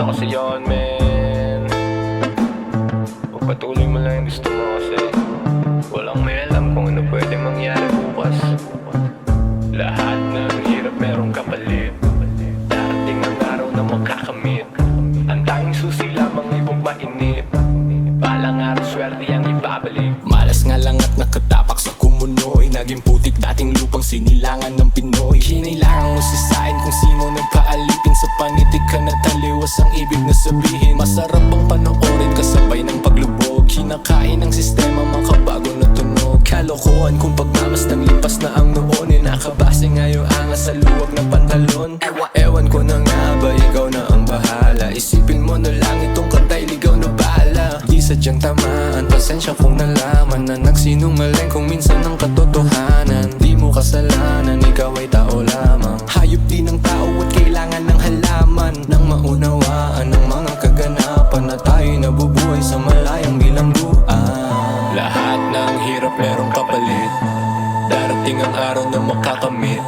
Pasensya kasi yun, man. Pagpatuloy mo lang yung gusto mo kasi walang may alam kung ano pwede mangyari bukas. Lahat ng hirap merong kapalit. Darating ang araw na magkakamit. Ang tanging susi lamang ibong mainit. Balang araw swerte ang ibabalik. Malas nga lang at nakatapak sa kumunoy. Naging putik dating lupang sinilangan ng Pinoy. Kinailangan mo sisain kung sino nagkaalipin. Sa panitig ka na taliwas ang ibig na sabihin. Masarap ang panoorin kasabay ng paglubog. Kinakain ng sistema makabago na tunog. Kalokohan kung pagmamasdang lipas na ang noon. Nakabase ngayon angas sa luwag ng pantalon. Ewan ko na nga ba ikaw na ang bahala. Isipin mo na lang itong kantay ligaw na bala. Di sadyang tamaan, pasensya kung nalaman na nagsinungaling kung minsan ang katotohanan. Di mo kasalanan, ikaw ay tao lamang. Hayop din ng tao at kailangan ng halaman. Nang maunawaan ang mga kaganapan na tayo nabubuhay sa malayang bilangguan. Lahat ng hirap merong kapalit. Darating ang araw na makakamit.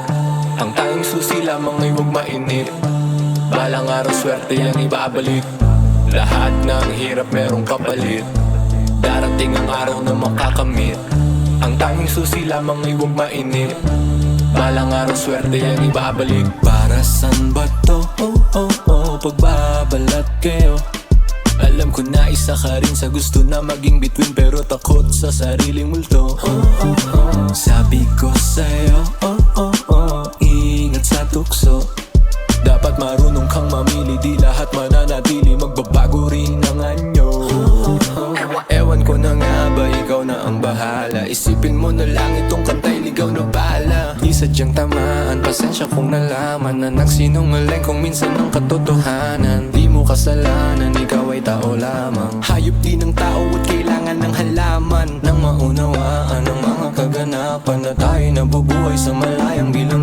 Ang tanging susi lamang ay huwag mainip. Balang araw swerte ang ibabalik. Lahat ng hirap merong kapalit. Darating ang araw na makakamit. Ang tanging susi lamang ay huwag mainip. Balang araw swerte ang ibabalik. Para san ba to? Pagbabalat kayo. Alam ko na isa ka rin sa gusto na maging between, pero takot sa sariling multo. Sabi ko sa'yo, ingat sa tukso. Dapat marunong kang mamili, di lahat mananatili. Magbabago rin ang anyo. Ewan ko na nga ba ikaw na ang bahala. Isipin mo na lang itong kantay ligaw na bala. Di sadyang tamaan, pasensya kung nalaman na nagsinungaling kung minsan ang katotohanan. Di mo kasalanan, ikaw ay tao lamang. Hayop din ng tao at kailangan ng halaman. Nang maunawaan ang mga kaganapan na tayo nabubuhay sa malayang bilang